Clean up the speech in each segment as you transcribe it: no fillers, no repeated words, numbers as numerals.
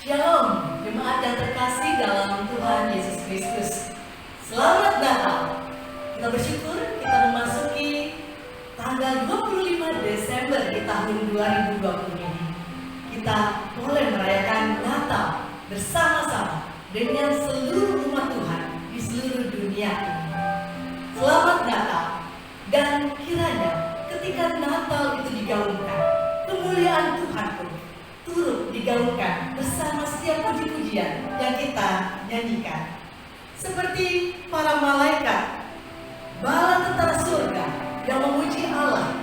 Shalom, jemaat yang terkasih dalam Tuhan Yesus Kristus. Selamat Natal. Kita bersyukur kita memasuki tanggal 25 Desember di tahun 2020 ini. Kita boleh merayakan Natal bersama-sama dengan seluruh umat Tuhan di seluruh dunia ini. Selamat Natal. Dan kiranya ketika Natal itu digaungkan, kemuliaan Tuhan pun turut digaungkan bersama setiap puji-pujian yang kita nyanyikan. Seperti para malaikat, bala tentara surga yang memuji Allah.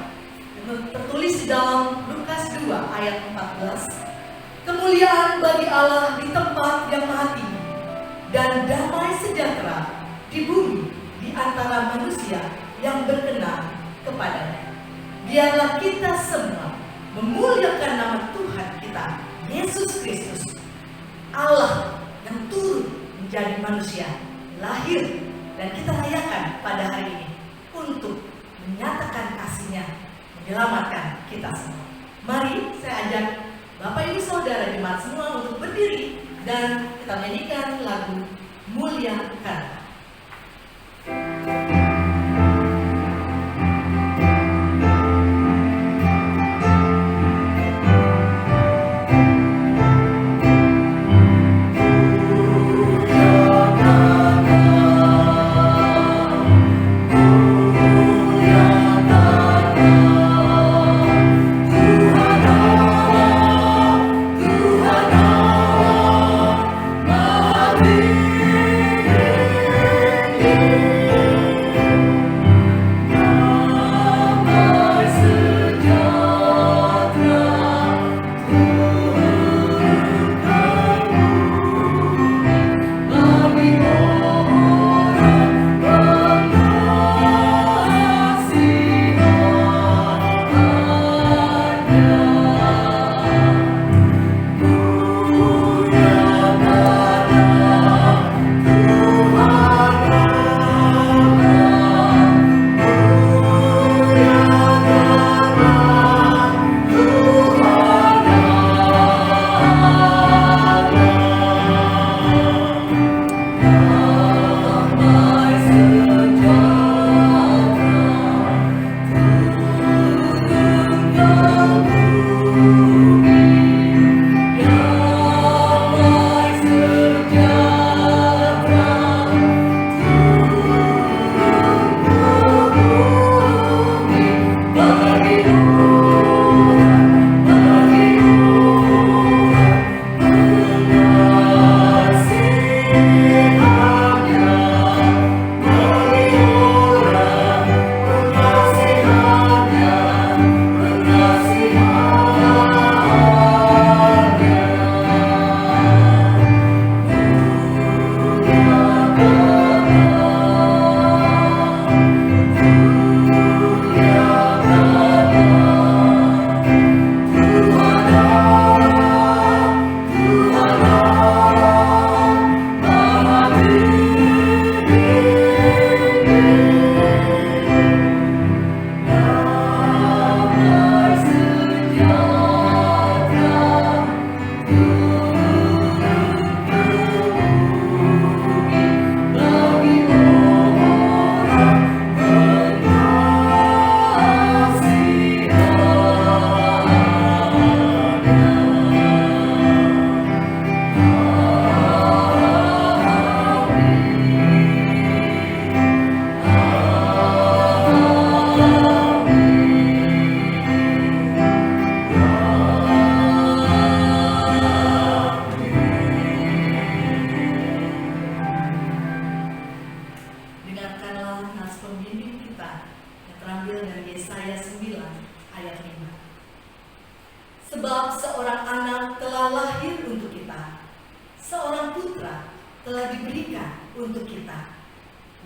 Tertulis di dalam Lukas 2 ayat 14. Kemuliaan bagi Allah di tempat yang maha tinggi, dan damai sejahtera di bumi di antara manusia yang berkenan kepadanya. Biarlah kita semua memuliakan nama Tuhan kita, Yesus Kristus, Allah yang turun menjadi manusia, lahir, dan kita rayakan pada hari ini untuk menyatakan kasih-Nya, menyelamatkan kita semua. Mari saya ajak Bapak Ibu Saudara jemaat semua untuk berdiri dan kita nyanyikan lagu Muliakan.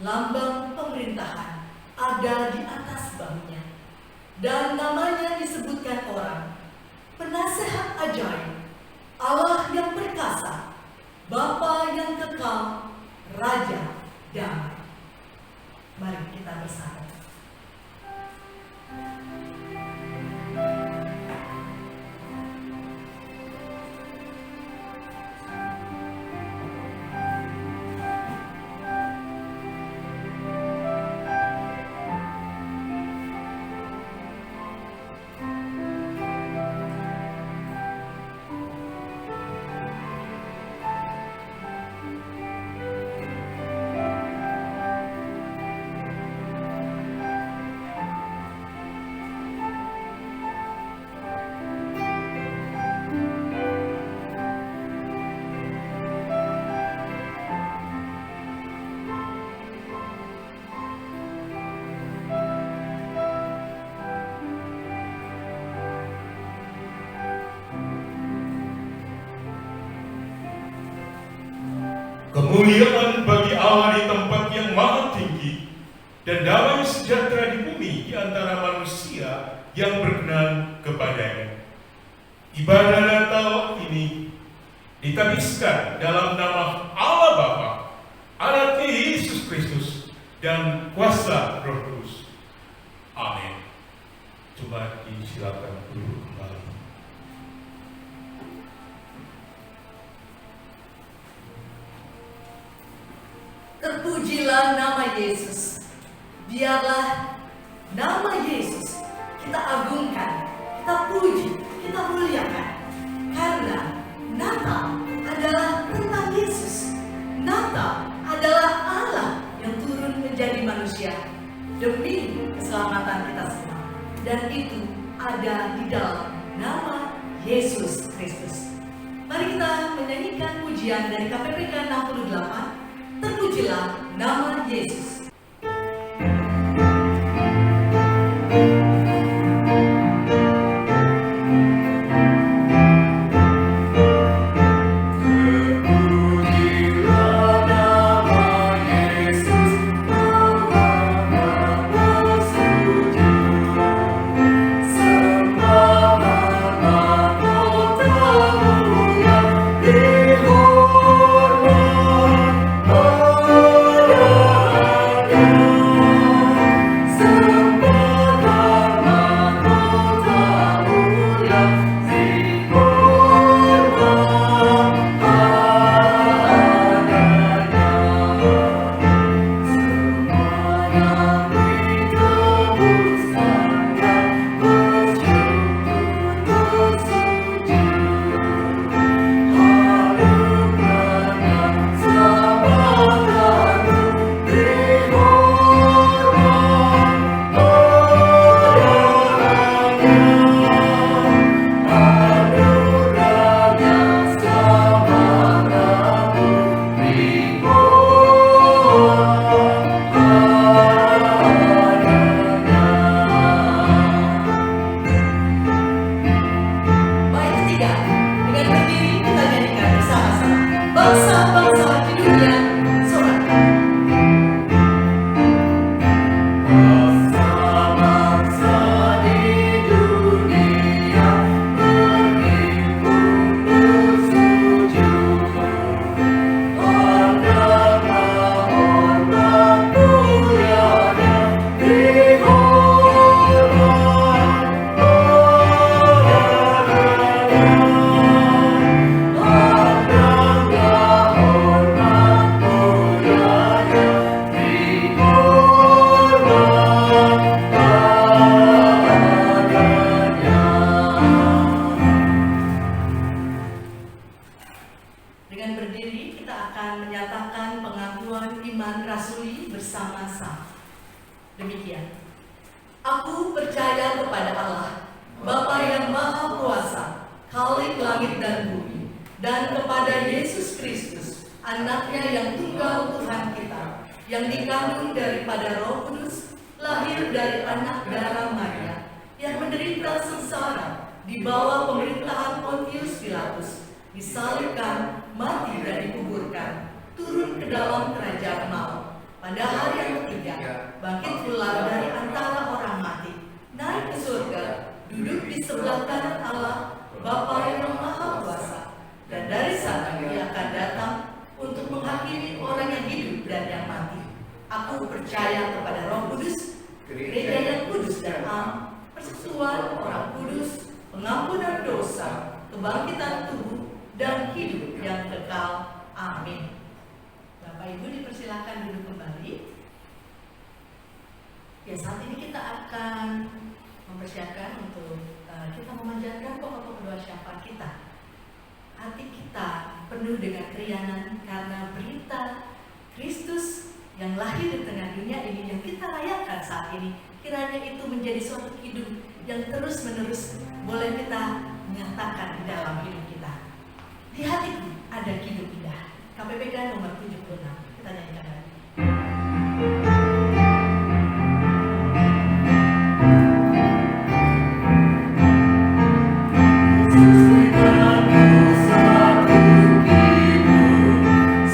Lambang pemerintahan ada di atas bahunya, dan namanya disebutkan orang, Penasehat Ajaib, Allah yang perkasa, Bapa yang kekal, Raja damai. Mari kita bersama. Kemuliaan bagi Allah di tempat yang maha tinggi, dan damai sejahtera di bumi di antara manusia yang berkenan kepadanya. Ibadah Natal ini ditabiskan dalam nama Allah Bapa, Anaknya Yesus Kristus, dan kuasa Roh Kudus. Amin. Coba disilakan dulu kembali. Terpujilah nama Yesus. Biarlah nama Yesus kita agungkan, kita puji, kita muliakan. Karena Natal adalah tentang Yesus. Natal adalah Allah yang turun menjadi manusia demi keselamatan kita semua. Dan itu ada di dalam nama Yesus Kristus. Mari kita menyanyikan pujian dari KPPK 68. Terpujilah nama Yesus.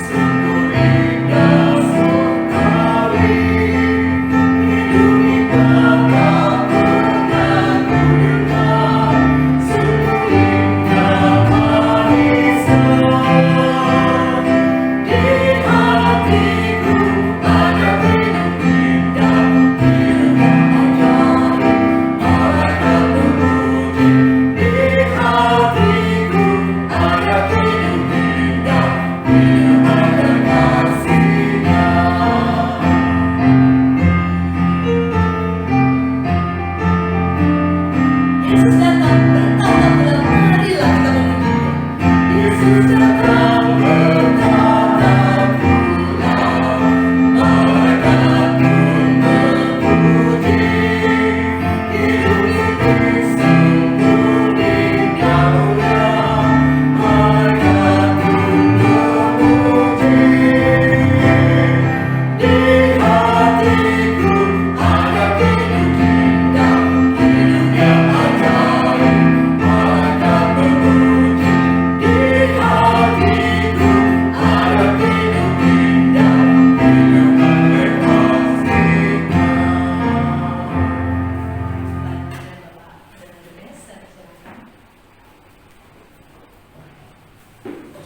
Sungguh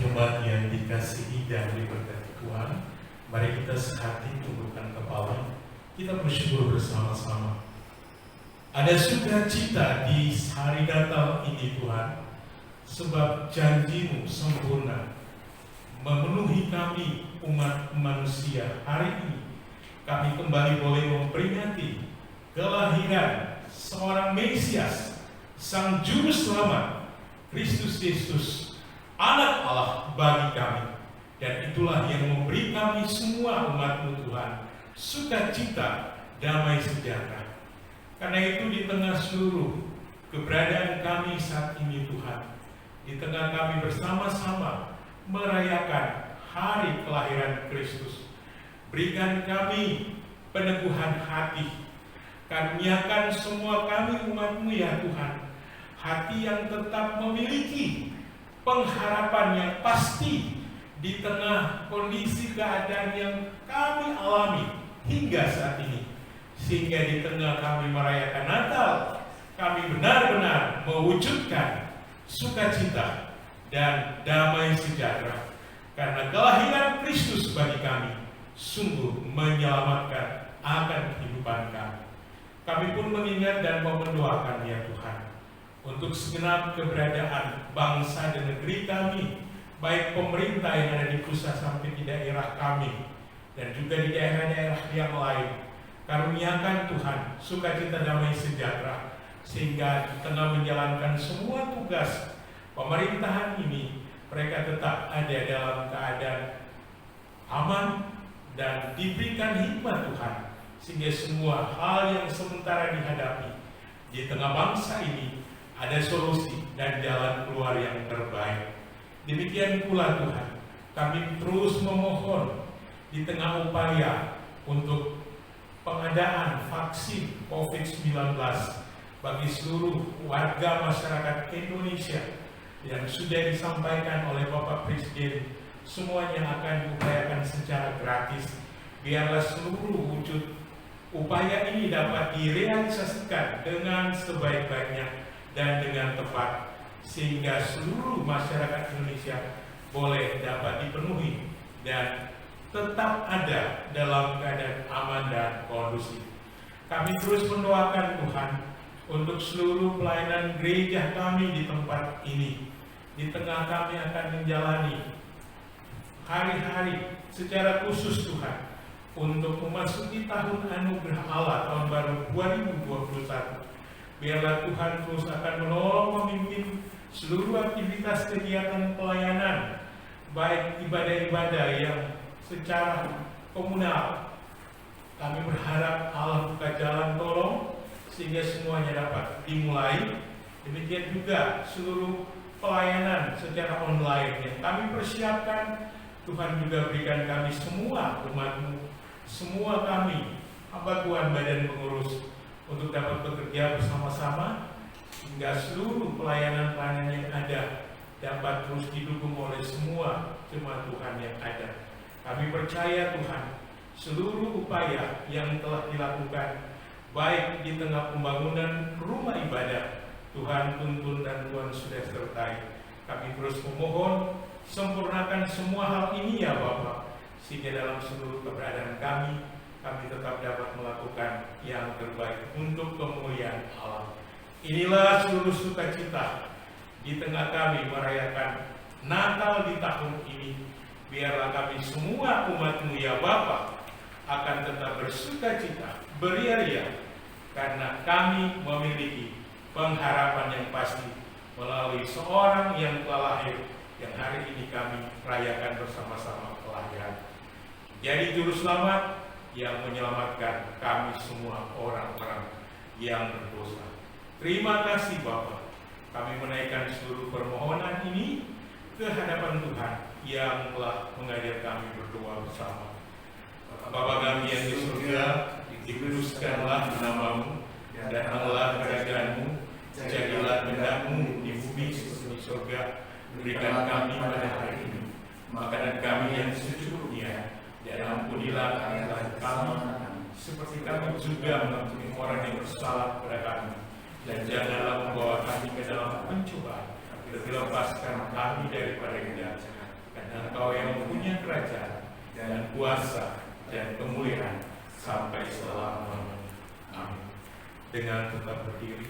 Jemaat yang dikasihi dan diberkati Tuhan, mari kita sehati tundukkan kepala, kita bersyukur bersama-sama. Ada sukacita di hari Natal ini Tuhan, sebab janji-Mu sempurna memenuhi kami umat manusia. Hari ini kami kembali boleh memperingati kelahiran seorang Mesias, Sang Juru Selamat, Kristus Yesus, Anak Allah bagi kami. Dan itulah yang memberi kami semua umat-Mu Tuhan sukacita, damai sejahtera. Karena itu di tengah seluruh keberadaan kami saat ini Tuhan, di tengah kami bersama-sama merayakan hari kelahiran Kristus, berikan kami peneguhan hati, karuniakan semua kami umat-Mu ya Tuhan, hati yang tetap memiliki pengharapan yang pasti di tengah kondisi keadaan yang kami alami hingga saat ini, sehingga di tengah kami merayakan Natal, kami benar-benar mewujudkan sukacita dan damai sejahtera, karena kelahiran Kristus bagi kami sungguh menyelamatkan akan kehidupan kami. Kami pun mengingat dan mau mendoakan ya Tuhan, untuk segenap keberadaan bangsa dan negeri kami, baik pemerintah yang ada di pusat sampai di daerah kami, dan juga di daerah-daerah yang lain. Karuniakan Tuhan sukacita damai sejahtera, sehingga di tengah menjalankan semua tugas pemerintahan ini, mereka tetap ada dalam keadaan aman dan diberikan hikmat Tuhan, sehingga semua hal yang sementara dihadapi di tengah bangsa ini ada solusi dan jalan keluar yang terbaik. Demikian pula Tuhan, kami terus memohon di tengah upaya untuk pengadaan vaksin COVID-19 bagi seluruh warga masyarakat Indonesia yang sudah disampaikan oleh Bapak Presiden, semuanya akan diupayakan secara gratis. Biarlah seluruh wujud upaya ini dapat direalisasikan dengan sebaik-baiknya dan dengan tepat, sehingga seluruh masyarakat Indonesia boleh dapat dipenuhi dan tetap ada dalam keadaan aman dan kondusif. Kami terus mendoakan Tuhan untuk seluruh pelayanan gereja kami di tempat ini. Di tengah kami akan menjalani hari-hari secara khusus Tuhan untuk memasuki tahun anugerah Allah tahun baru 2021. Biarlah Tuhan terus akan menolong memimpin seluruh aktivitas kegiatan pelayanan, baik ibadah-ibadah yang secara komunal. Kami berharap Allah buka jalan tolong sehingga semuanya dapat dimulai. Demikian juga seluruh pelayanan secara online yang kami persiapkan. Tuhan juga berikan kami semua umat-Mu, semua kami hamba Tuhan badan pengurus, untuk dapat bekerja bersama-sama hingga seluruh pelayanan-pelayanan yang ada dapat terus didukung oleh semua jemaat Tuhan yang ada. Kami percaya Tuhan, seluruh upaya yang telah dilakukan baik di tengah pembangunan rumah ibadah, Tuhan tuntun dan Tuhan sudah sertai. Kami terus memohon, sempurnakan semua hal ini ya Bapa, sehingga dalam seluruh keberadaan kami tetap dapat melakukan yang terbaik untuk kemuliaan Allah. Inilah seluruh sukacita di tengah kami merayakan Natal di tahun ini. Biarlah kami semua umat-Mu ya Bapa akan tetap bersukacita, beria-ria, karena kami memiliki pengharapan yang pasti melalui seorang yang telah lahir, yang hari ini kami rayakan bersama-sama kelahiran. Jadi juru selamat yang menyelamatkan kami semua orang-orang yang berdosa. Terima kasih Bapa. Kami menaikkan seluruh permohonan ini ke hadapan Tuhan yang telah mengajar kami berdoa bersama. Bapa kami yang di surga, dikuduskanlah namamu, datanglah kerajaan-Mu, jadilah kehendak-Mu di bumi seperti di surga. Berikan kami pada hari ini makanan kami yang secukupnya, dan ampunilah kesalahan kami, seperti kami juga mengampuni orang yang bersalah kepada kami. Dan janganlah membawa kami ke dalam pencobaan, tetapi lepaskan kami daripada yang jahat. Karena Engkau yang mempunyai kerajaan dan kuasa dan kemuliaan sampai selama-lamanya. Amin. Dengan tetap berdiri.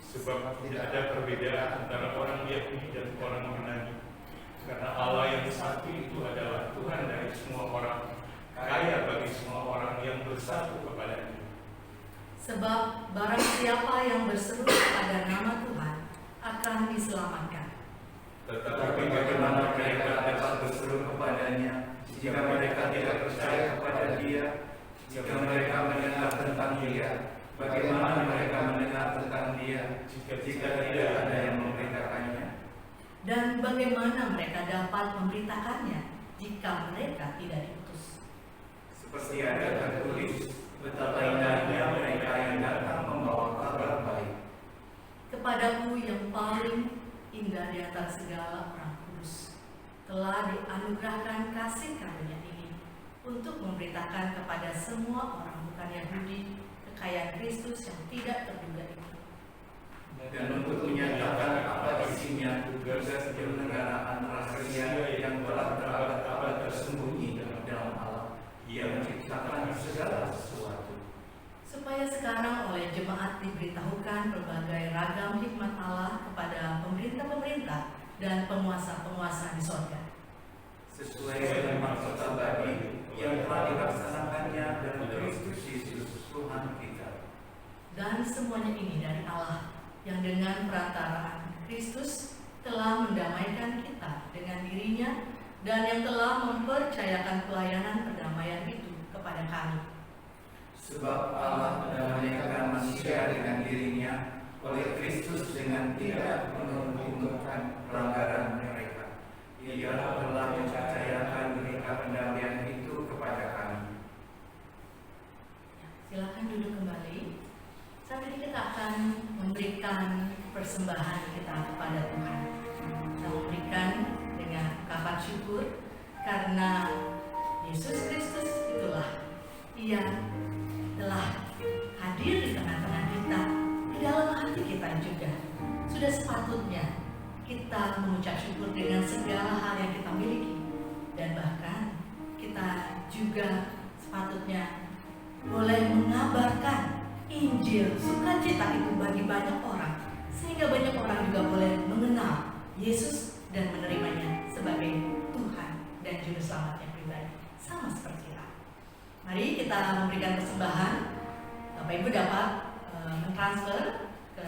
Sebab tidak ada perbedaan antara orang Yahudi dan orang Yunani, karena Allah yang satu itu adalah Tuhan dari semua orang, kaya bagi semua orang yang bersatu kepada-Nya. Sebab barang siapa yang berseru kepada nama Tuhan akan diselamatkan. Tetapi bagaimana mereka dapat berseru kepada-Nya jika mereka tidak percaya kepada Dia? Jika mereka mendengar tentang Dia, bagaimana mereka mendengar tentang Dia jika tidak ada yang memberitakannya? Dan bagaimana mereka dapat memberitakannya jika mereka tidak diutus? Seperti ada tertulis, betapa indahnya mereka yang datang membawa kabar baik. Kepadaku yang paling indah di antara segala orang kudus, telah dianugerahkan kasih karunia ini untuk memberitakan kepada semua orang bukan Yahudi kekayaan Kristus yang tidak terduga itu, dan untuk menyatakan apa isinya tugas penyelenggaraan rahasia yang telah berabad-abad tersembunyi dalam Allah yang menciptakan segala sesuatu, supaya sekarang oleh jemaat diberitahukan berbagai ragam hikmat Allah kepada pemerintah-pemerintah dan penguasa-penguasa di sorga, sesuai dengan maksud abadi yang telah dilaksanakannya dalam Kristus Yesus Tuhan kita. Dan semuanya ini dari Allah yang dengan perantaraan Kristus telah mendamaikan kita dengan dirinya dan yang telah mempercayakan pelayanan perdamaian itu kepada kami. Sebab Allah mendamaikan manusia dengan dirinya oleh Kristus dengan tidak menguntungkan pelanggaran mereka. Ia telah mempercayakan berita pendamaian itu kepada kami. Silakan duduk kembali. Saat ini kita akan memberikan persembahan kita kepada Tuhan. Kita memberikan dengan ungkapan syukur karena Yesus Kristus itulah Ia telah hadir di tengah-tengah kita, di dalam hati kita juga. Sudah sepatutnya kita mengucap syukur dengan segala hal yang kita miliki, dan bahkan kita juga sepatutnya boleh mengabarkan Injil sukacita itu bagi banyak orang, sehingga banyak orang juga boleh mengenal Yesus dan menerimanya sebagai Tuhan dan Juru Selamatnya pribadi, sama seperti kita. Mari kita memberikan persembahan. Bapak Ibu dapat mentransfer ke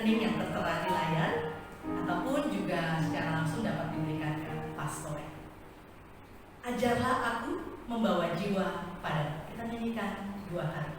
rekening yang tertera di layar, ataupun juga secara langsung dapat diberikan ke pastor. Ajarlah aku membawa jiwa padamu. Kita nyanyikan 2 kali.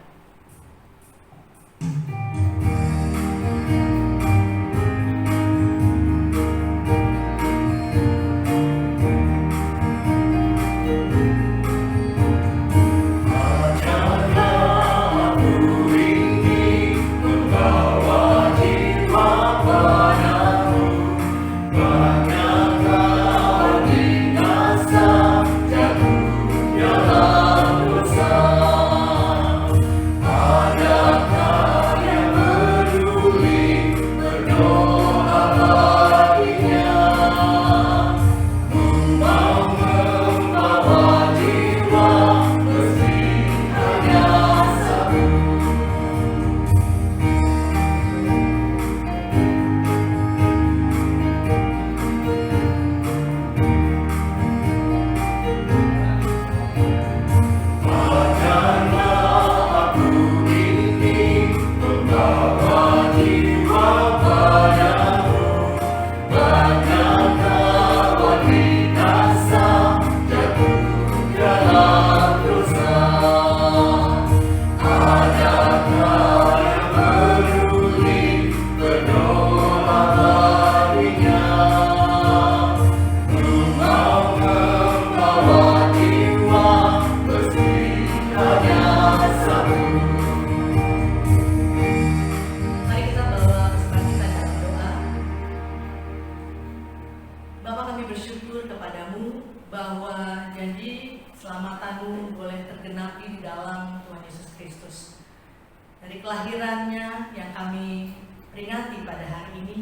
Dari kelahirannya yang kami peringati pada hari ini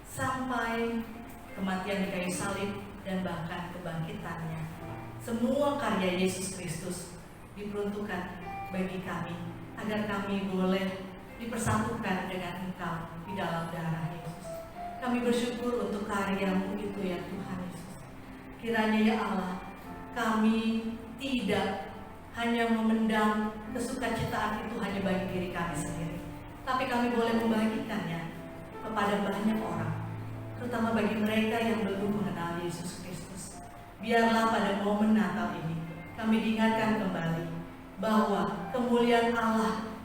sampai kematian di kayu salib dan bahkan kebangkitannya, semua karya Yesus Kristus diperuntukkan bagi kami agar kami boleh dipersatukan dengan Engkau di dalam darah Yesus. Kami bersyukur untuk karya-Mu itu ya Tuhan Yesus. Kiranya ya Allah, kami tidak hanya memendam kesukacitaan itu hanya bagi diri kami sendiri, tapi kami boleh membagikannya kepada banyak orang, terutama bagi mereka yang belum mengenal Yesus Kristus. Biarlah pada momen Natal ini kami diingatkan kembali bahwa kemuliaan Allah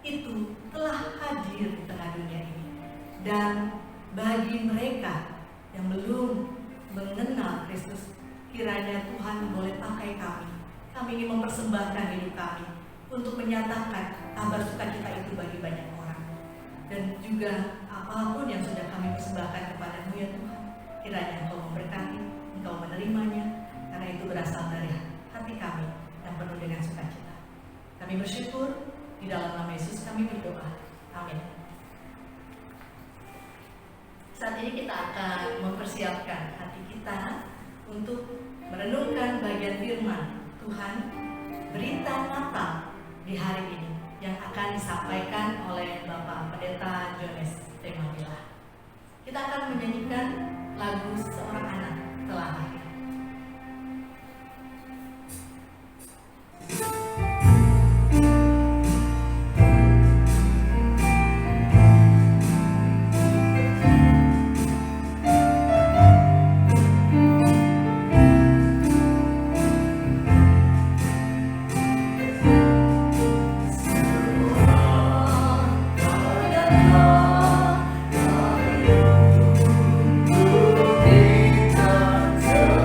itu telah hadir di tengah dunia ini, dan bagi mereka yang belum mengenal Kristus, kiranya Tuhan boleh pakai kami. Kami ingin mempersembahkan hidup kami untuk menyatakan kabar sukacita itu bagi banyak orang. Dan juga apapun yang sudah kami persembahkan kepada-Mu ya Tuhan, kiranya Engkau memberkati, Engkau menerimanya, karena itu berasal dari hati kami yang penuh dengan sukacita. Kami bersyukur, di dalam nama Yesus kami berdoa. Amin. Saat ini kita akan mempersiapkan hati kita untuk merenungkan bagian firman Tuhan, berita Natal di hari ini yang akan disampaikan oleh Bapak Pendeta Jones Temamila. Kita akan menyanyikan lagu Seorang Anak Telah Lahir. So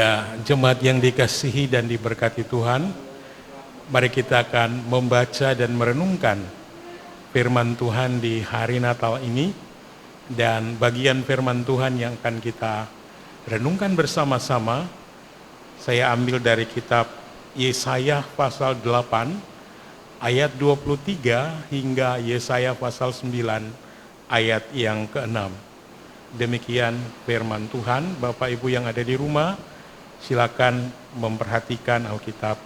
Ya, jemaat yang dikasihi dan diberkati Tuhan, mari kita akan membaca dan merenungkan firman Tuhan di hari Natal ini. Dan bagian firman Tuhan yang akan kita renungkan bersama-sama, saya ambil dari kitab Yesaya pasal 8, ayat 23 hingga Yesaya pasal 9, ayat yang ke-6. Demikian firman Tuhan. Bapak Ibu yang ada di rumah, silakan memperhatikan Alkitab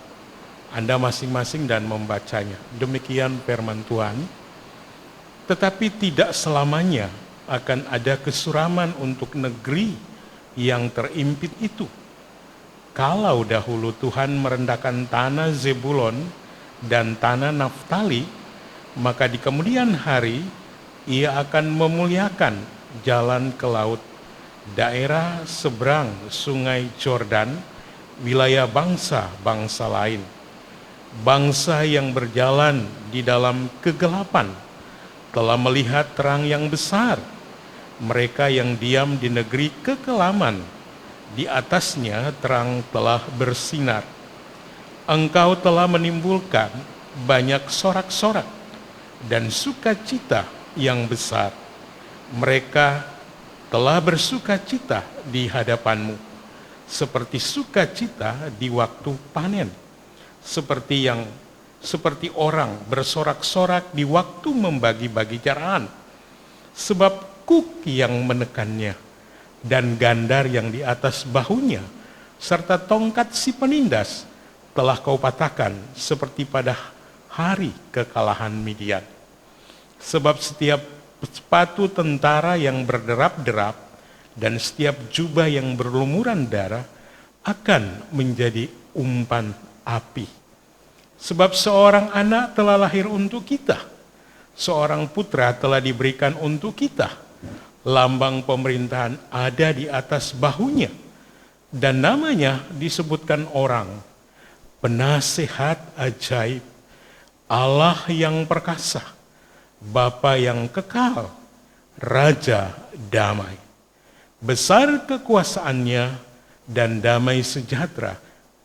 Anda masing-masing dan membacanya. Demikian firman Tuhan. Tetapi tidak selamanya akan ada kesuraman untuk negeri yang terimpit itu. Kalau dahulu Tuhan merendahkan tanah Zebulon dan tanah Naftali, maka di kemudian hari Ia akan memuliakan jalan ke laut, daerah seberang sungai Jordan, wilayah bangsa-bangsa lain. Bangsa yang berjalan di dalam kegelapan telah melihat terang yang besar. Mereka yang diam di negeri kekelaman, di atasnya terang telah bersinar. Engkau telah menimbulkan banyak sorak-sorak dan sukacita yang besar. Mereka telah bersukacita di hadapanmu, seperti sukacita di waktu panen, seperti orang bersorak-sorak di waktu membagi-bagi carahan. Sebab kuk yang menekannya dan gandar yang di atas bahunya, serta tongkat si penindas telah kau patahkan seperti pada hari kekalahan Midian. Sebab setiap sepatu tentara yang berderap-derap dan setiap jubah yang berlumuran darah akan menjadi umpan api. Sebab seorang anak telah lahir untuk kita, seorang putra telah diberikan untuk kita. Lambang pemerintahan ada di atas bahunya, dan namanya disebutkan orang, Penasehat Ajaib, Allah yang perkasa, Bapa yang kekal, Raja damai. Besar kekuasaannya dan damai sejahtera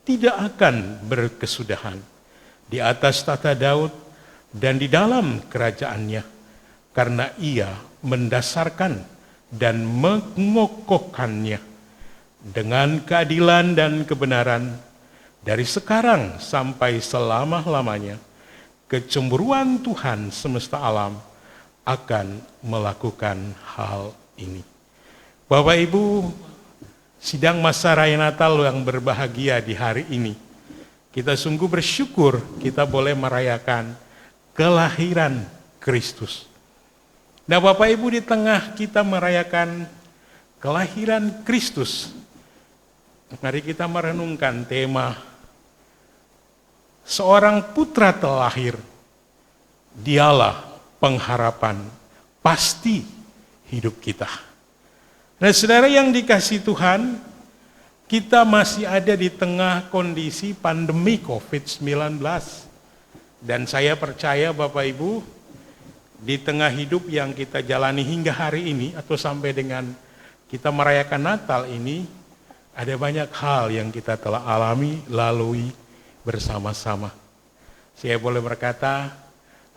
tidak akan berkesudahan di atas tata Daud dan di dalam kerajaannya, karena Ia mendasarkan dan mengokohkannya dengan keadilan dan kebenaran dari sekarang sampai selama-lamanya. Kecemburuan Tuhan semesta alam akan melakukan hal ini. Bapak Ibu, sidang masa raya Natal yang berbahagia di hari ini, kita sungguh bersyukur kita boleh merayakan kelahiran Kristus. Nah Bapak Ibu, di tengah kita merayakan kelahiran Kristus, mari kita merenungkan tema seorang putra telah lahir, dialah pengharapan pasti hidup kita. Nah saudara yang dikasihi Tuhan, kita masih ada di tengah kondisi pandemi COVID-19. Dan saya percaya Bapak Ibu, di tengah hidup yang kita jalani hingga hari ini, atau sampai dengan kita merayakan Natal ini, ada banyak hal yang kita telah alami, lalui bersama-sama. Saya boleh berkata,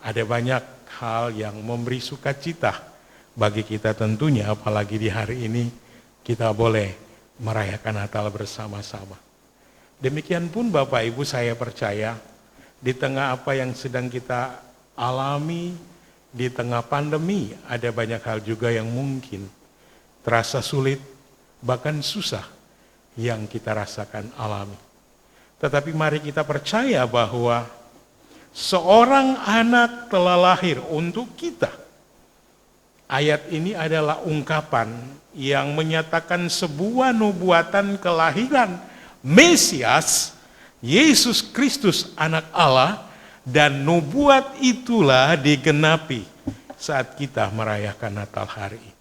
ada banyak hal yang memberi sukacita bagi kita tentunya, apalagi di hari ini kita boleh merayakan Natal bersama-sama. Demikian pun Bapak Ibu, saya percaya di tengah apa yang sedang kita alami, di tengah pandemi, ada banyak hal juga yang mungkin terasa sulit, bahkan susah yang kita rasakan alami. Tetapi mari kita percaya bahwa seorang anak telah lahir untuk kita. Ayat ini adalah ungkapan yang menyatakan sebuah nubuatan kelahiran Mesias, Yesus Kristus anak Allah, dan nubuat itulah digenapi saat kita merayakan Natal hari ini.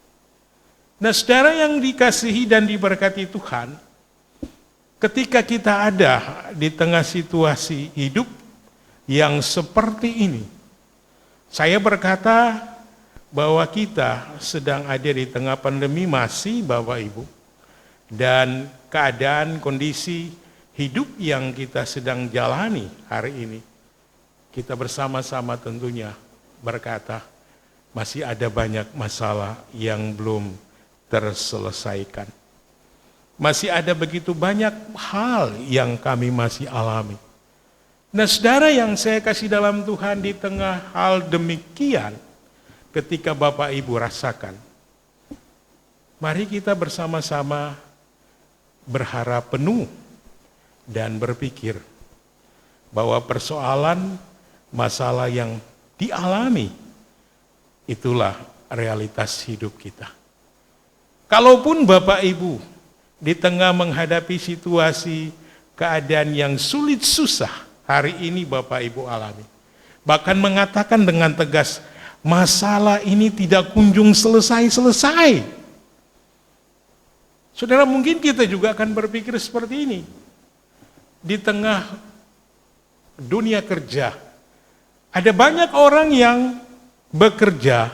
Nah saudara yang dikasihi dan diberkati Tuhan, ketika kita ada di tengah situasi hidup yang seperti ini, saya berkata bahwa kita sedang ada di tengah pandemi masih Bapak Ibu, dan keadaan, kondisi hidup yang kita sedang jalani hari ini, kita bersama-sama tentunya berkata, masih ada banyak masalah yang belum terselesaikan. Masih ada begitu banyak hal yang kami masih alami. Nah, saudara yang saya kasih dalam Tuhan, di tengah hal demikian, ketika Bapak Ibu rasakan, mari kita bersama-sama berharap penuh dan berpikir bahwa persoalan, masalah yang dialami, itulah realitas hidup kita. Kalaupun Bapak Ibu di tengah menghadapi situasi keadaan yang sulit susah hari ini Bapak Ibu alami, bahkan mengatakan dengan tegas, masalah ini tidak kunjung selesai-selesai. Saudara, mungkin kita juga akan berpikir seperti ini. Di tengah dunia kerja, ada banyak orang yang bekerja,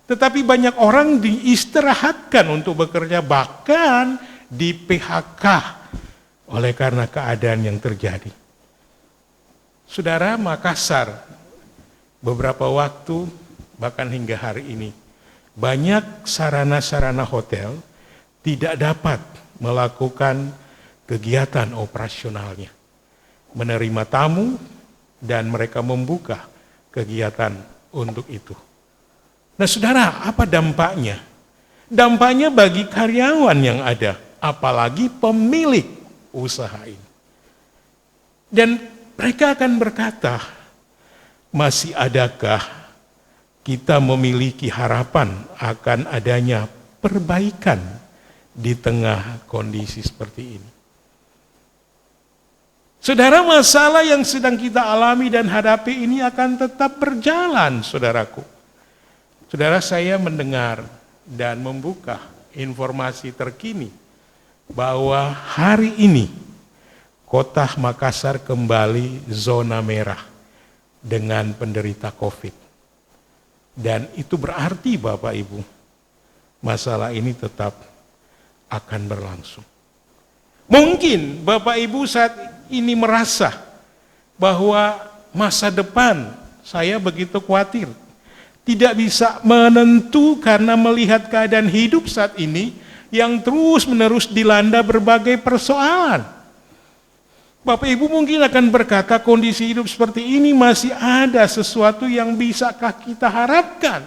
tetapi banyak orang diistirahatkan untuk bekerja, bahkan di PHK oleh karena keadaan yang terjadi. Saudara, Makassar beberapa waktu, bahkan hingga hari ini, banyak sarana-sarana hotel tidak dapat melakukan kegiatan operasionalnya, menerima tamu, dan mereka membuka kegiatan untuk itu. Nah, saudara, apa dampaknya? Dampaknya bagi karyawan yang ada, apalagi pemilik usaha ini. Dan mereka akan berkata, masih adakah kita memiliki harapan akan adanya perbaikan di tengah kondisi seperti ini? Saudara, masalah yang sedang kita alami dan hadapi ini akan tetap berjalan, saudaraku. Saudara, saya mendengar dan membuka informasi terkini bahwa hari ini Kota Makassar kembali zona merah dengan penderita COVID. Dan itu berarti Bapak Ibu, masalah ini tetap akan berlangsung. Mungkin Bapak Ibu saat ini merasa bahwa masa depan saya begitu khawatir, tidak bisa menentu karena melihat keadaan hidup saat ini yang terus-menerus dilanda berbagai persoalan. Bapak Ibu mungkin akan berkata, kondisi hidup seperti ini masih ada sesuatu yang bisakah kita harapkan?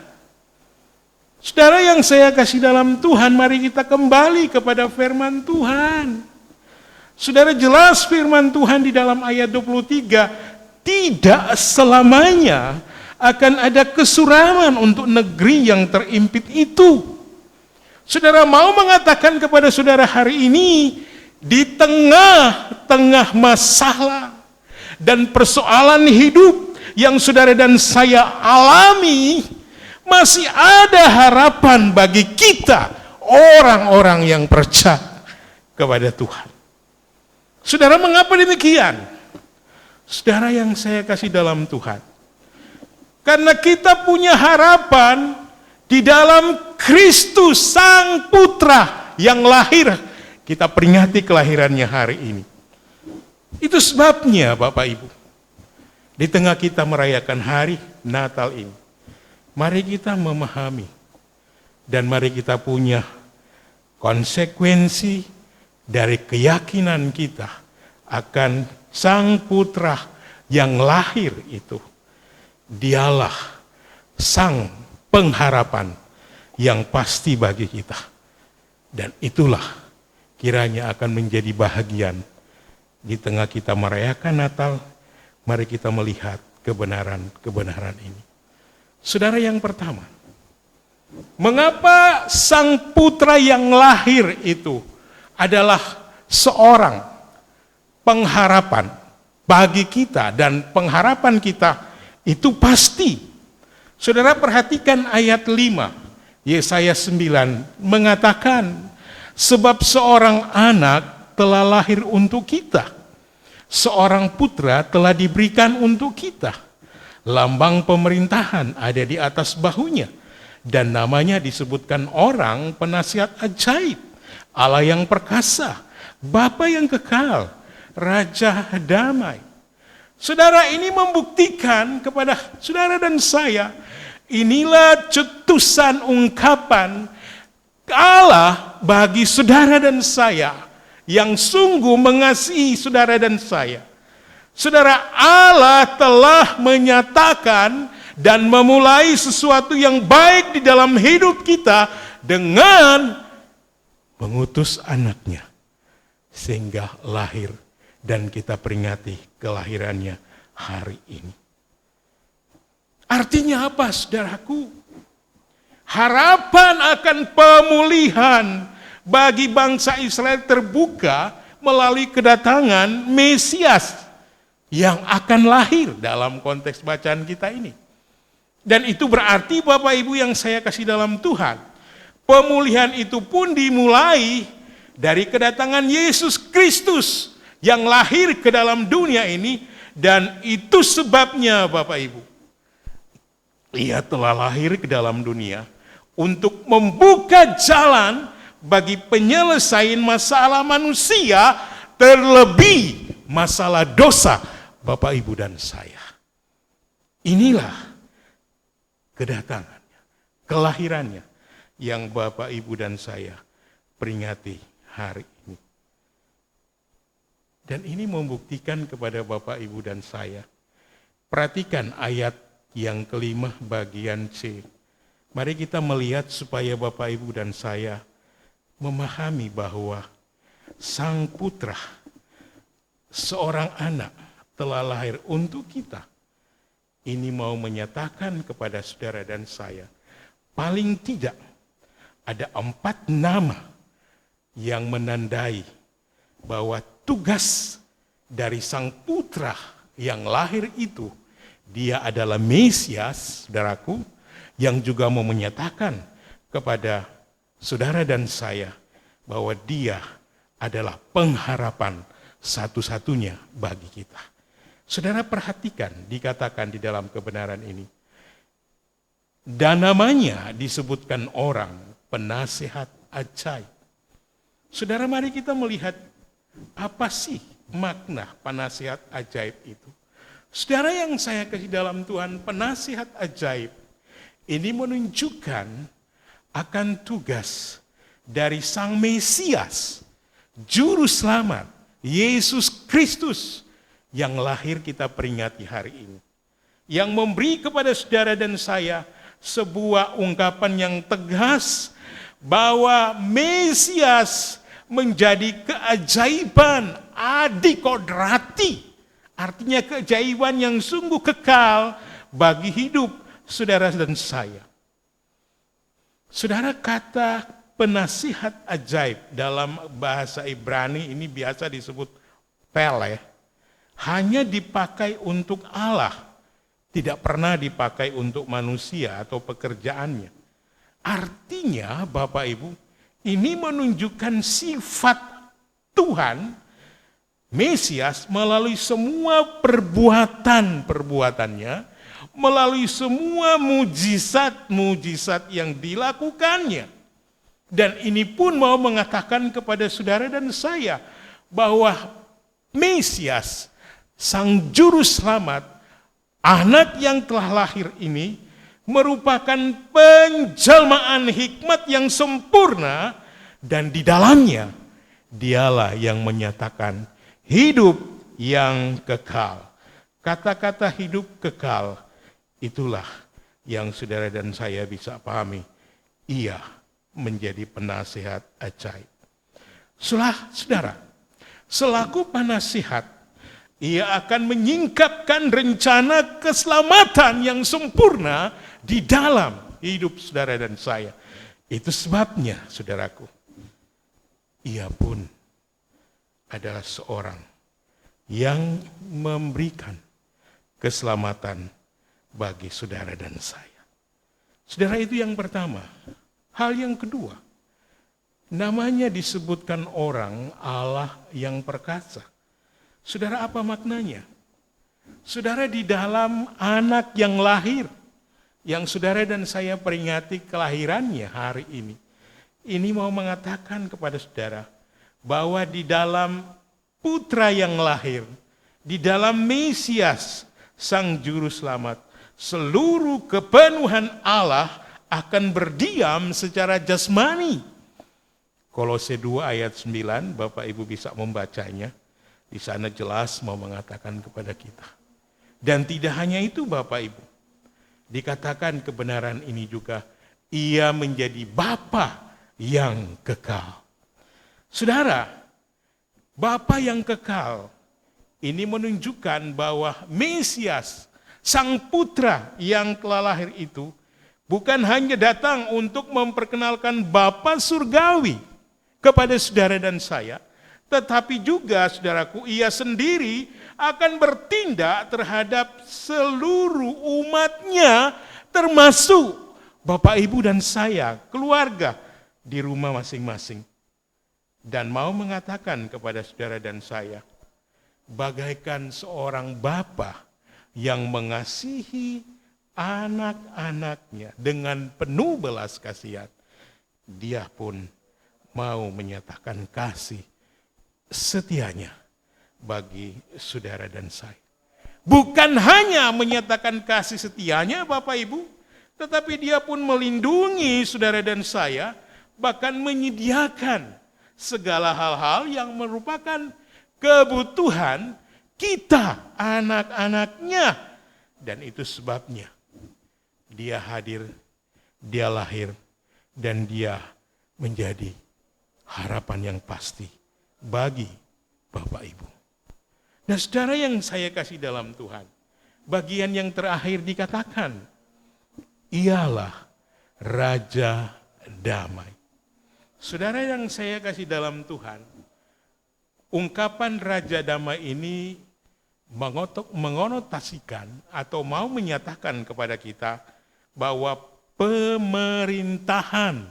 Saudara yang saya kasih dalam Tuhan, mari kita kembali kepada firman Tuhan. Saudara, jelas firman Tuhan di dalam ayat 23, tidak selamanya akan ada kesuraman untuk negeri yang terimpit itu. Saudara mau mengatakan kepada saudara hari ini, di tengah-tengah masalah dan persoalan hidup yang saudara dan saya alami, masih ada harapan bagi kita, orang-orang yang percaya kepada Tuhan. Saudara, mengapa demikian? Saudara yang saya kasih dalam Tuhan, karena kita punya harapan di dalam Kristus Sang Putra yang lahir. Kita peringati kelahirannya hari ini. Itu sebabnya Bapak Ibu, di tengah kita merayakan hari Natal ini, mari kita memahami dan mari kita punya konsekuensi dari keyakinan kita akan Sang Putra yang lahir itu. Dialah Sang pengharapan yang pasti bagi kita. Dan itulah kiranya akan menjadi bahagian di tengah kita merayakan Natal. Mari kita melihat kebenaran-kebenaran ini. Saudara, yang pertama, mengapa Sang Putra yang lahir itu adalah seorang pengharapan bagi kita, dan pengharapan kita itu pasti. Saudara, perhatikan ayat 5, Yesaya 9 mengatakan, sebab seorang anak telah lahir untuk kita, seorang putra telah diberikan untuk kita, lambang pemerintahan ada di atas bahunya, dan namanya disebutkan Orang Penasihat Ajaib, Allah yang perkasa, Bapa yang kekal, Raja damai. Saudara, ini membuktikan kepada saudara dan saya, inilah cetusan ungkapan Allah bagi saudara dan saya yang sungguh mengasihi saudara dan saya. Saudara, Allah telah menyatakan dan memulai sesuatu yang baik di dalam hidup kita dengan mengutus anaknya sehingga lahir dan kita peringati kelahirannya hari ini. Artinya apa, saudaraku? Harapan akan pemulihan bagi bangsa Israel terbuka melalui kedatangan Mesias yang akan lahir dalam konteks bacaan kita ini. Dan itu berarti Bapak Ibu yang saya kasih dalam Tuhan, pemulihan itu pun dimulai dari kedatangan Yesus Kristus yang lahir ke dalam dunia ini, dan itu sebabnya Bapak Ibu, Ia telah lahir ke dalam dunia untuk membuka jalan bagi penyelesaian masalah manusia, terlebih masalah dosa Bapak Ibu dan saya. Inilah kedatangannya, kelahirannya yang Bapak Ibu dan saya peringati hari ini. Dan ini membuktikan kepada Bapak Ibu dan saya. Perhatikan ayat yang kelima bagian C. Mari kita melihat supaya Bapak Ibu dan saya memahami bahwa Sang Putra, seorang anak, telah lahir untuk kita. Ini mau menyatakan kepada saudara dan saya, paling tidak ada 4 nama yang menandai bahwa tugas dari Sang Putra yang lahir itu, Dia adalah Mesias, saudaraku, yang juga mau menyatakan kepada saudara dan saya bahwa Dia adalah pengharapan satu-satunya bagi kita. Saudara perhatikan, dikatakan di dalam kebenaran ini. Dan namanya disebutkan orang penasihat ajaib. Saudara, mari kita melihat apa sih makna penasihat ajaib itu. Saudara yang saya kasih dalam Tuhan, penasihat ajaib ini menunjukkan akan tugas dari Sang Mesias, Juru Selamat, Yesus Kristus, yang lahir kita peringati hari ini. Yang memberi kepada saudara dan saya sebuah ungkapan yang tegas bahwa Mesias menjadi keajaiban adikodrati. Artinya keajaiban yang sungguh kekal bagi hidup saudara dan saya. Saudara, kata penasihat ajaib dalam bahasa Ibrani ini biasa disebut peleh, hanya dipakai untuk Allah, tidak pernah dipakai untuk manusia atau pekerjaannya. Artinya Bapak Ibu, ini menunjukkan sifat Tuhan, Mesias, melalui semua perbuatannya, melalui semua mujizat-mujizat yang dilakukannya. Dan ini pun mau mengatakan kepada saudara dan saya bahwa Mesias, Sang Juru Selamat, anak yang telah lahir ini merupakan penjelmaan hikmat yang sempurna, dan di dalamnya Dialah yang menyatakan hidup yang kekal. Kata-kata hidup kekal itulah yang saudara dan saya bisa pahami. Ia menjadi penasihat ajaib. Saudara, selaku penasihat, Ia akan menyingkapkan rencana keselamatan yang sempurna di dalam hidup saudara dan saya. Itu sebabnya, saudaraku, Ia pun adalah seorang yang memberikan keselamatan bagi saudara dan saya. Saudara, itu yang pertama. Hal yang kedua, namanya disebutkan orang Allah yang perkasa. Saudara, apa maknanya? Saudara, di dalam anak yang lahir, yang saudara dan saya peringati kelahirannya hari ini mau mengatakan kepada saudara bahwa di dalam Putra yang lahir, di dalam Mesias, Sang Juru Selamat, seluruh kepenuhan Allah akan berdiam secara jasmani. Kolose 2 ayat 9, Bapak Ibu bisa membacanya. Di sana jelas mau mengatakan kepada kita. Dan tidak hanya itu Bapak Ibu. Dikatakan kebenaran ini juga, ia menjadi Bapa yang kekal. Saudara, Bapa yang kekal ini menunjukkan bahwa Mesias, Sang Putra yang telah lahir itu bukan hanya datang untuk memperkenalkan Bapa surgawi kepada saudara dan saya, tetapi juga saudaraku, ia sendiri akan bertindak terhadap seluruh umatnya, termasuk Bapak Ibu dan saya, keluarga di rumah masing-masing. Dan mau mengatakan kepada saudara dan saya, bagaikan seorang bapa yang mengasihi anak-anaknya dengan penuh belas kasihan, dia pun mau menyatakan kasih setianya bagi saudara dan saya. Bukan hanya menyatakan kasih setianya Bapak Ibu, tetapi dia pun melindungi saudara dan saya, bahkan menyediakan segala hal-hal yang merupakan kebutuhan kita, anak-anaknya. Dan itu sebabnya dia hadir, dia lahir, dan dia menjadi harapan yang pasti bagi Bapak Ibu. Nah saudara yang saya kasih dalam Tuhan, bagian yang terakhir dikatakan, ialah Raja Damai. Saudara yang saya kasih dalam Tuhan, ungkapan Raja Damai ini mengonotasikan atau mau menyatakan kepada kita bahwa pemerintahan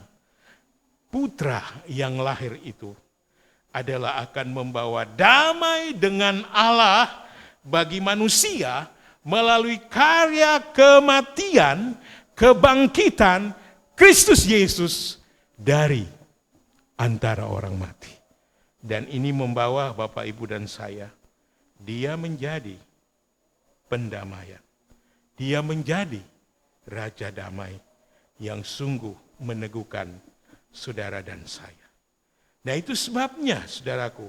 Putra yang lahir itu adalah akan membawa damai dengan Allah bagi manusia melalui karya kematian, kebangkitan Kristus Yesus dari antara orang mati. Dan ini membawa Bapak Ibu dan saya, dia menjadi pendamaian. Dia menjadi Raja Damai yang sungguh meneguhkan saudara dan saya. Nah itu sebabnya saudaraku,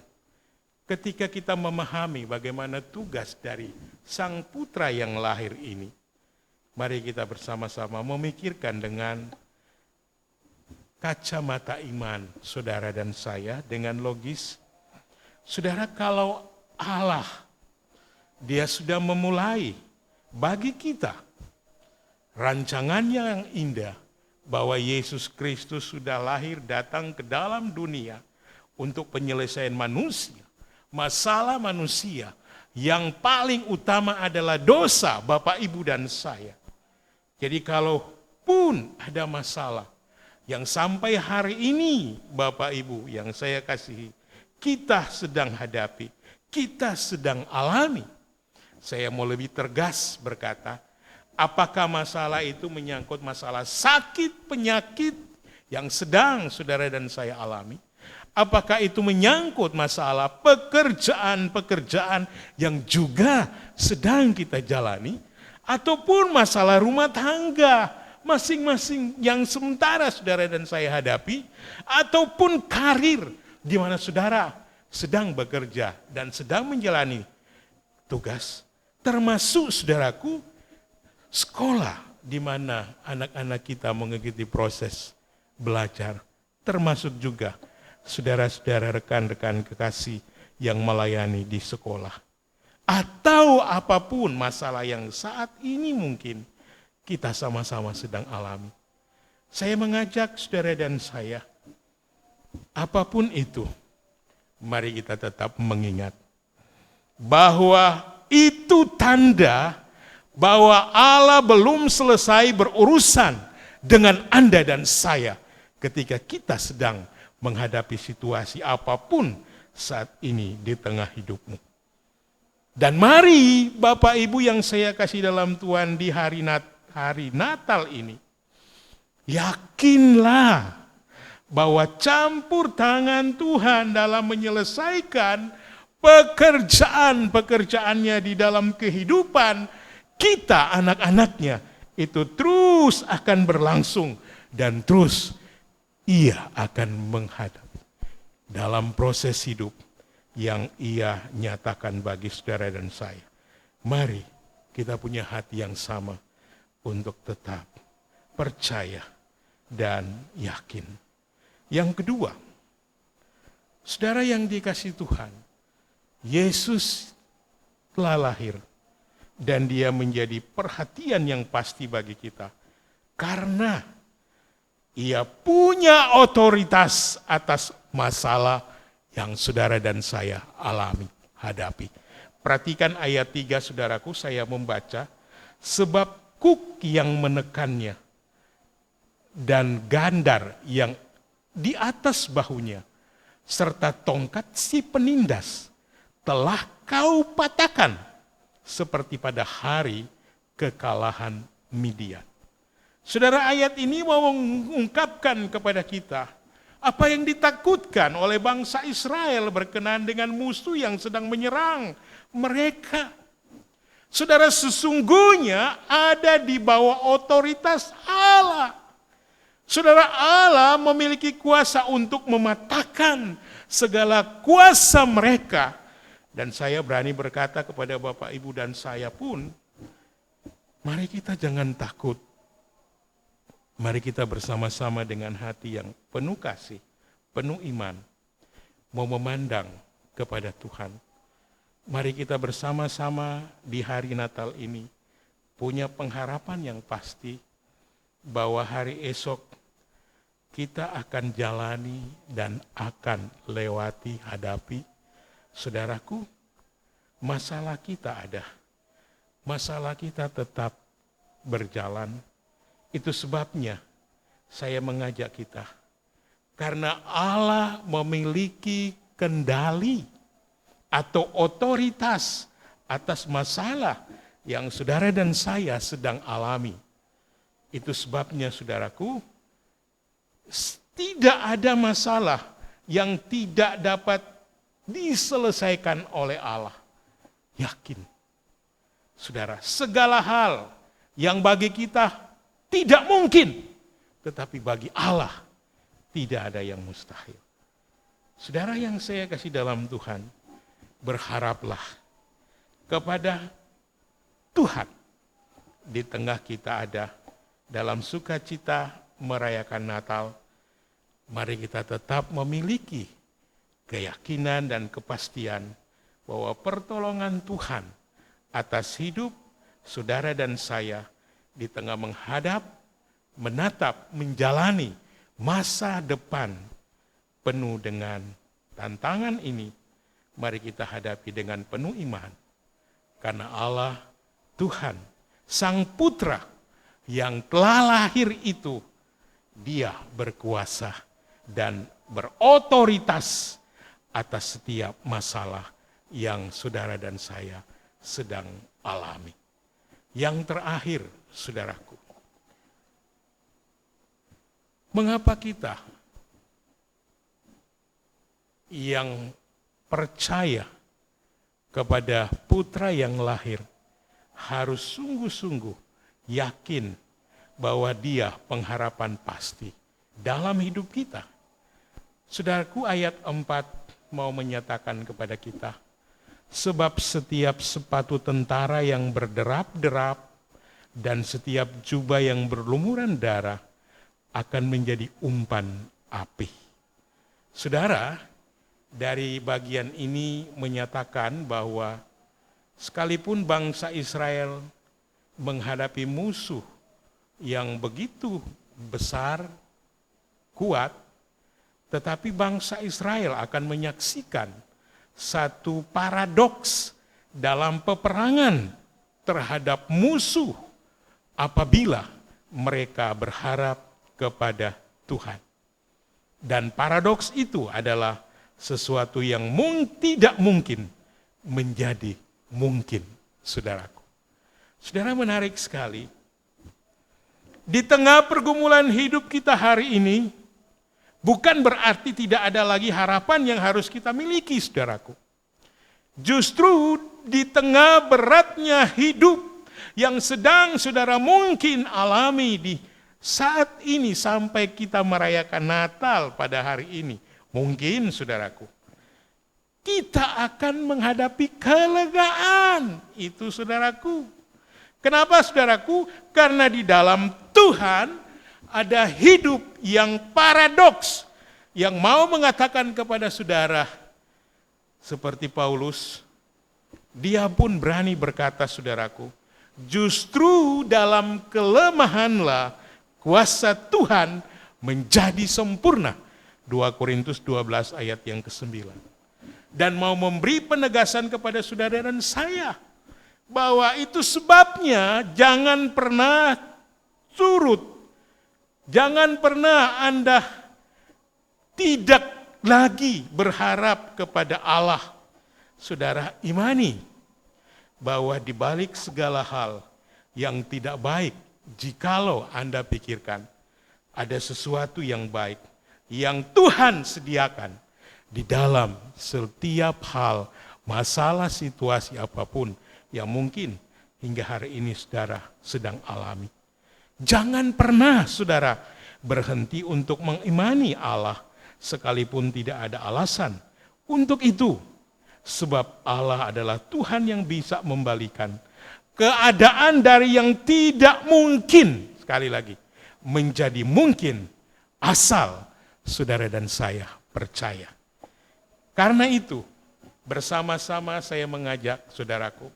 ketika kita memahami bagaimana tugas dari Sang Putra yang lahir ini, mari kita bersama-sama memikirkan dengan kacamata iman saudara dan saya dengan logis. Saudara, kalau Allah dia sudah memulai bagi kita rancangannya yang indah bahwa Yesus Kristus sudah lahir datang ke dalam dunia untuk penyelesaian manusia, masalah manusia yang paling utama adalah dosa Bapak Ibu dan saya. Jadi kalaupun ada masalah yang sampai hari ini Bapak Ibu yang saya kasihi, kita sedang hadapi, kita sedang alami. Saya mau lebih tegas berkata, apakah masalah itu menyangkut masalah sakit, penyakit yang sedang saudara dan saya alami? Apakah itu menyangkut masalah pekerjaan-pekerjaan yang juga sedang kita jalani? Ataupun masalah rumah tangga masing-masing yang sementara saudara dan saya hadapi? Ataupun karir di mana saudara sedang bekerja dan sedang menjalani tugas? Termasuk saudaraku, sekolah di mana anak-anak kita mengikuti proses belajar, termasuk juga saudara-saudara rekan-rekan kekasih yang melayani di sekolah. Atau apapun masalah yang saat ini mungkin kita sama-sama sedang alami. Saya mengajak saudara dan saya, apapun itu, mari kita tetap mengingat bahwa itu tanda bahwa Allah belum selesai berurusan dengan Anda dan saya ketika kita sedang menghadapi situasi apapun saat ini di tengah hidupmu. Dan mari Bapak Ibu yang saya kasih dalam Tuhan di hari Natal ini, yakinlah bahwa campur tangan Tuhan dalam menyelesaikan pekerjaan-pekerjaannya di dalam kehidupan kita, anak-anaknya, itu terus akan berlangsung dan terus ia akan menghadapi dalam proses hidup yang ia nyatakan bagi saudara dan saya. Mari kita punya hati yang sama untuk tetap percaya dan yakin. Yang kedua, saudara yang dikasihi Tuhan, Yesus telah lahir dan dia menjadi perhatian yang pasti bagi kita karena ia punya otoritas atas masalah yang saudara dan saya alami, hadapi. Perhatikan ayat 3 saudaraku, saya membaca. Sebab kuk yang menekannya dan gandar yang di atas bahunya serta tongkat si penindas telah kau patahkan seperti pada hari kekalahan Midian. Saudara, ayat ini mau mengungkapkan kepada kita apa yang ditakutkan oleh bangsa Israel berkenaan dengan musuh yang sedang menyerang mereka. Saudara, sesungguhnya ada di bawah otoritas Allah. Saudara, Allah memiliki kuasa untuk mematahkan segala kuasa mereka. Dan saya berani berkata kepada Bapak, Ibu, dan saya pun, mari kita jangan takut. Mari kita bersama-sama dengan hati yang penuh kasih, penuh iman, mau memandang kepada Tuhan. Mari kita bersama-sama di hari Natal ini punya pengharapan yang pasti bahwa hari esok kita akan jalani dan akan lewati, hadapi. Saudaraku, masalah kita ada. Masalah kita tetap berjalan. Itu sebabnya saya mengajak kita. Karena Allah memiliki kendali atau otoritas atas masalah yang saudara dan saya sedang alami. Itu sebabnya saudaraku, tidak ada masalah yang tidak dapat diselesaikan oleh Allah. Yakin. Saudara, segala hal yang bagi kita tidak mungkin, tetapi bagi Allah tidak ada yang mustahil. Saudara yang saya kasih dalam Tuhan, berharaplah kepada Tuhan. Di tengah kita ada dalam sukacita merayakan Natal, mari kita tetap memiliki keyakinan dan kepastian bahwa pertolongan Tuhan atas hidup saudara dan saya di tengah menatap, menjalani masa depan penuh dengan tantangan ini, mari kita hadapi dengan penuh iman. Karena Allah, Tuhan, Sang Putra yang telah lahir itu, Dia berkuasa dan berotoritas atas setiap masalah yang saudara dan saya sedang alami. Yang terakhir, saudaraku, mengapa kita yang percaya kepada putra yang lahir harus sungguh-sungguh yakin bahwa dia pengharapan pasti dalam hidup kita? Saudaraku, ayat 4 mau menyatakan kepada kita, sebab setiap sepatu tentara yang berderap-derap dan setiap jubah yang berlumuran darah akan menjadi umpan api. Saudara, dari bagian ini menyatakan bahwa sekalipun bangsa Israel menghadapi musuh yang begitu besar, kuat, tetapi bangsa Israel akan menyaksikan satu paradoks dalam peperangan terhadap musuh apabila mereka berharap kepada Tuhan. Dan paradoks itu adalah sesuatu yang tidak mungkin menjadi mungkin, saudaraku. Saudara, menarik sekali. Di tengah pergumulan hidup kita hari ini, bukan berarti tidak ada lagi harapan yang harus kita miliki, saudaraku. Justru di tengah beratnya hidup yang sedang saudara mungkin alami di saat ini sampai kita merayakan Natal pada hari ini, mungkin saudaraku, kita akan menghadapi kelegaan. Itu saudaraku. Kenapa saudaraku? Karena di dalam Tuhan ada hidup yang paradoks, yang mau mengatakan kepada saudara, seperti Paulus, dia pun berani berkata, saudaraku, justru dalam kelemahanlah kuasa Tuhan menjadi sempurna. 2 Korintus 12 ayat yang ke-9. Dan mau memberi penegasan kepada saudara dan saya, bahwa itu sebabnya jangan pernah surut, jangan pernah Anda tidak lagi berharap kepada Allah. Saudara imani bahwa di balik segala hal yang tidak baik, jikalau Anda pikirkan ada sesuatu yang baik yang Tuhan sediakan di dalam setiap hal, masalah, situasi apapun yang mungkin hingga hari ini saudara sedang alami. Jangan pernah saudara berhenti untuk mengimani Allah sekalipun tidak ada alasan untuk itu. Sebab Allah adalah Tuhan yang bisa membalikan keadaan dari yang tidak mungkin, sekali lagi, menjadi mungkin asal saudara dan saya percaya. Karena itu, bersama-sama saya mengajak saudaraku,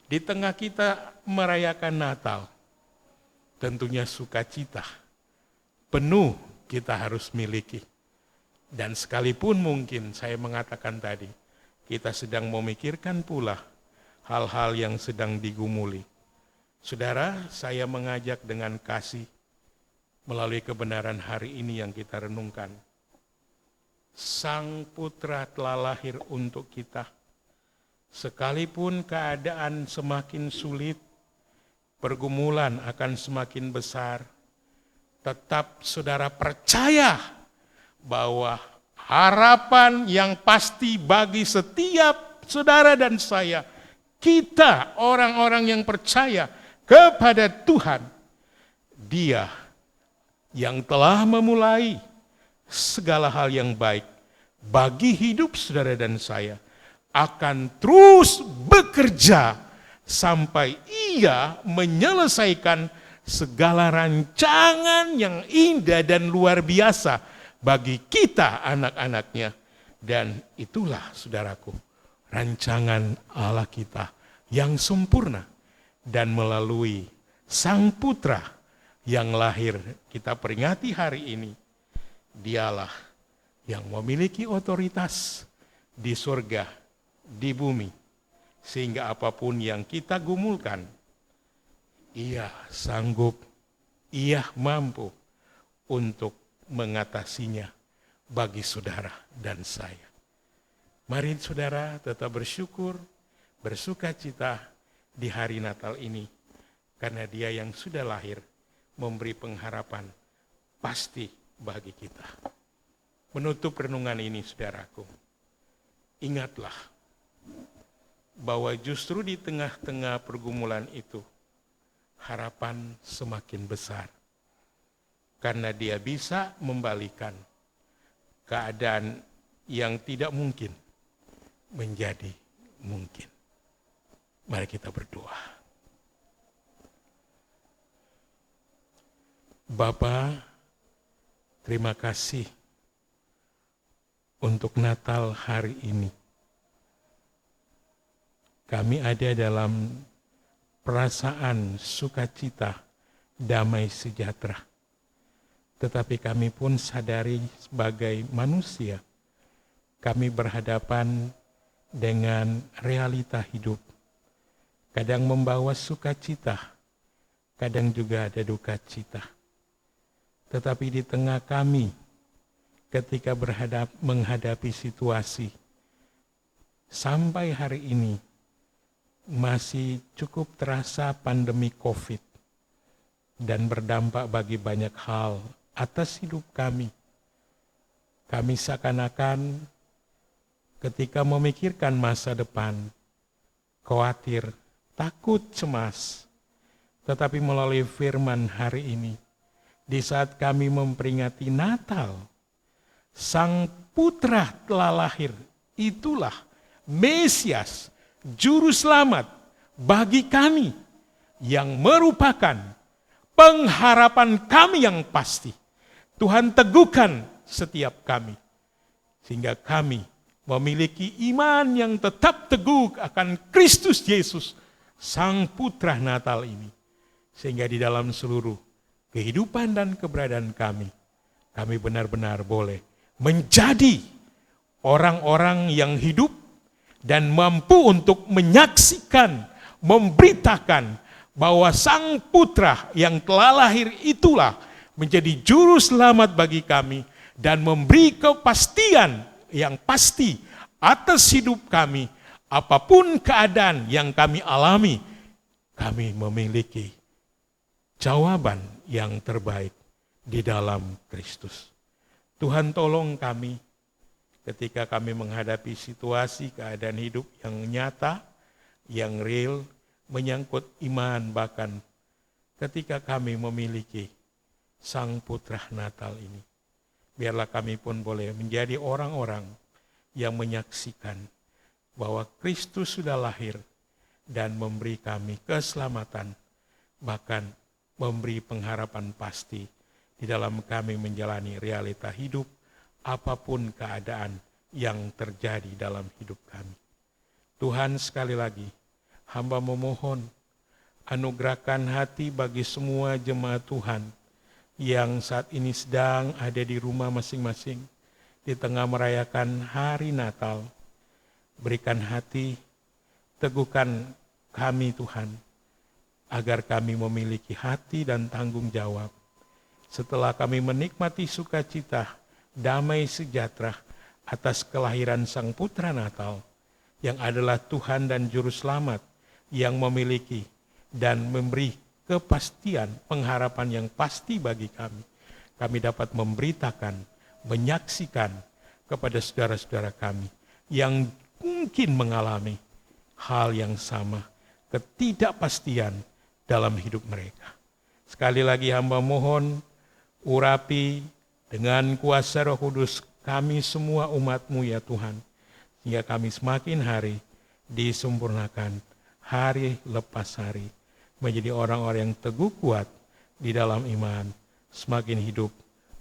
di tengah kita merayakan Natal, tentunya sukacita penuh kita harus miliki. Dan sekalipun mungkin saya mengatakan tadi, kita sedang memikirkan pula hal-hal yang sedang digumuli. Saudara, saya mengajak dengan kasih melalui kebenaran hari ini yang kita renungkan. Sang Putra telah lahir untuk kita. Sekalipun keadaan semakin sulit, pergumulan akan semakin besar, tetap saudara percaya bahwa harapan yang pasti bagi setiap saudara dan saya, kita orang-orang yang percaya kepada Tuhan, Dia yang telah memulai segala hal yang baik bagi hidup saudara dan saya akan terus bekerja sampai Ia menyelesaikan segala rancangan yang indah dan luar biasa bagi kita anak-anaknya. Dan itulah saudaraku, rancangan Allah kita yang sempurna. Dan melalui Sang Putra yang lahir kita peringati hari ini, Dialah yang memiliki otoritas di surga, di bumi. Sehingga apapun yang kita gumulkan, Ia sanggup, Ia mampu untuk mengatasinya bagi saudara dan saya. Mari saudara tetap bersyukur, bersukacita di hari Natal ini. Karena Dia yang sudah lahir memberi pengharapan pasti bagi kita. Menutup renungan ini saudaraku, ingatlah bahwa justru di tengah-tengah pergumulan itu, harapan semakin besar. Karena Dia bisa membalikan keadaan yang tidak mungkin menjadi mungkin. Mari kita berdoa. Bapa, terima kasih untuk Natal hari ini. Kami ada dalam perasaan sukacita, damai sejahtera. Tetapi kami pun sadari sebagai manusia, kami berhadapan dengan realita hidup. Kadang membawa sukacita, kadang juga ada duka cita. Tetapi di tengah kami, ketika menghadapi situasi, sampai hari ini, masih cukup terasa pandemi COVID dan berdampak bagi banyak hal atas hidup kami. Kami seakan-akan ketika memikirkan masa depan, khawatir, takut, cemas. Tetapi melalui firman hari ini, di saat kami memperingati Natal, Sang Putra telah lahir. Itulah Mesias, Juru Selamat bagi kami yang merupakan pengharapan kami yang pasti. Tuhan teguhkan setiap kami, sehingga kami memiliki iman yang tetap teguh akan Kristus Yesus, Sang Putra Natal ini. Sehingga di dalam seluruh kehidupan dan keberadaan kami benar-benar boleh menjadi orang-orang yang hidup dan mampu untuk menyaksikan, memberitakan bahwa Sang Putra yang telah lahir itulah menjadi juru selamat bagi kami dan memberi kepastian yang pasti atas hidup kami. Apapun keadaan yang kami alami, kami memiliki jawaban yang terbaik di dalam Kristus. Tuhan tolong kami ketika kami menghadapi situasi keadaan hidup yang nyata, yang real, menyangkut iman, bahkan ketika kami memiliki Sang Putra Natal ini. Biarlah kami pun boleh menjadi orang-orang yang menyaksikan bahwa Kristus sudah lahir dan memberi kami keselamatan, bahkan memberi pengharapan pasti di dalam kami menjalani realita hidup, apapun keadaan yang terjadi dalam hidup kami. Tuhan, sekali lagi, hamba memohon, anugerahkan hati bagi semua jemaat Tuhan yang saat ini sedang ada di rumah masing-masing, di tengah merayakan hari Natal. Berikan hati, teguhkan kami Tuhan, agar kami memiliki hati dan tanggung jawab. Setelah kami menikmati sukacita, damai sejahtera atas kelahiran Sang Putra Natal, yang adalah Tuhan dan Juru Selamat, yang memiliki dan memberi kepastian, pengharapan yang pasti bagi kami. Kami dapat memberitakan, menyaksikan kepada saudara-saudara kami yang mungkin mengalami hal yang sama, ketidakpastian dalam hidup mereka. Sekali lagi hamba mohon, urapi dengan kuasa Roh Kudus kami semua umat-Mu ya Tuhan, sehingga kami semakin hari disempurnakan, hari lepas hari, menjadi orang-orang yang teguh kuat di dalam iman, semakin hidup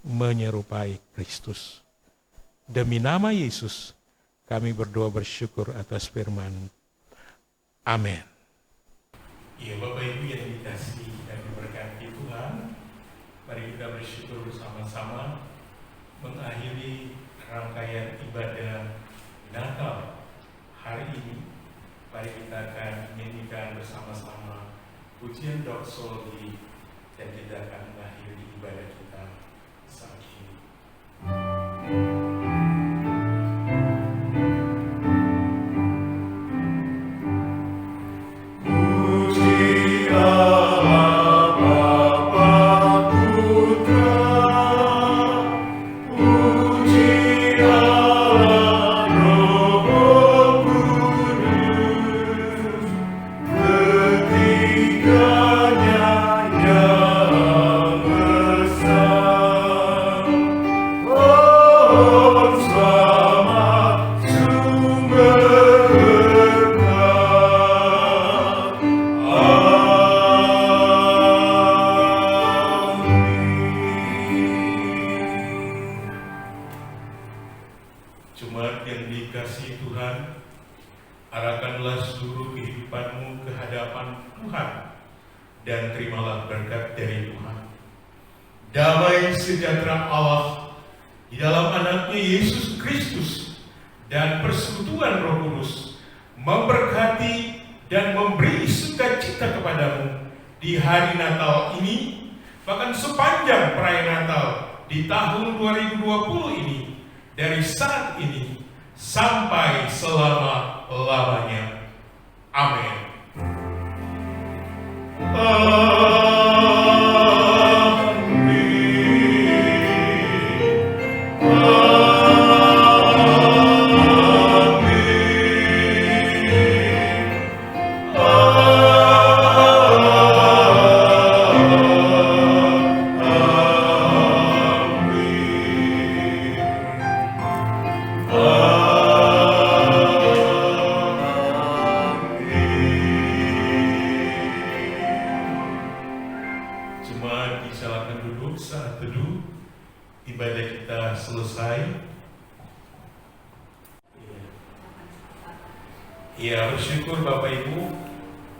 menyerupai Kristus. Demi nama Yesus, kami berdoa bersyukur atas firman. Amin. Ya, Bapak Ibu yang dikasihi dan diberkati Tuhan, mari kita bersyukur bersama-sama mengakhiri rangkaian ibadah Natal hari ini. Mari kita akan menyanyikan bersama-sama pujian doksologi dan kita akan mengakhiri ibadah kita saat ini. Jemaat yang dikasihi Tuhan, arahkanlah seluruh kehidupanmu ke hadapan Tuhan dan terimalah berkat dari Tuhan. Damai sejahtera Allah di dalam anaknya Yesus Kristus dan persekutuan Roh Kudus memberkati dan memberi sukacita kepadamu di hari Natal ini, bahkan sepanjang perayaan Natal di tahun 2020 ini, dari saat ini sampai selama-lamanya. Amin. Amin. saat teduh, ibadah kita selesai. Ya, bersyukur Bapak Ibu,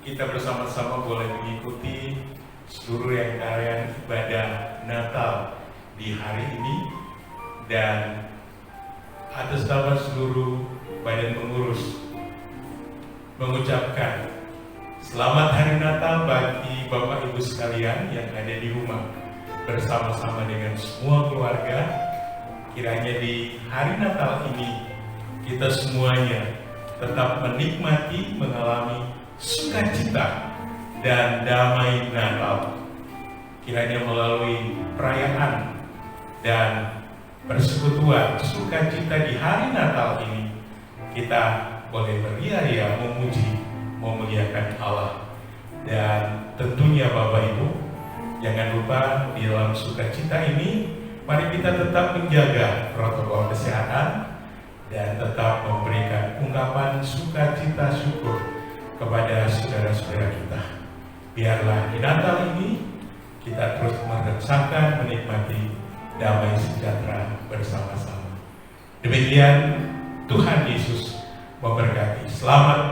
kita bersama-sama boleh mengikuti seluruh rangkaian ibadah Natal di hari ini, dan atas nama seluruh badan pengurus mengucapkan selamat hari Natal bagi Bapak Ibu sekalian yang ada di rumah bersama-sama dengan semua keluarga. Kiranya di hari Natal ini kita semuanya tetap menikmati, mengalami sukacita dan damai Natal. Kiranya melalui perayaan dan persekutuan sukacita di hari Natal ini, kita boleh beria-ria memuji, memuliakan Allah. Dan tentunya Bapak Ibu, jangan lupa di dalam sukacita ini, mari kita tetap menjaga protokol kesehatan dan tetap memberikan ungkapan sukacita syukur kepada saudara-saudara kita. Biarlah di Natal ini kita terus merasakan, menikmati damai sejahtera bersama-sama. Demikian, Tuhan Yesus memberkati. Selamat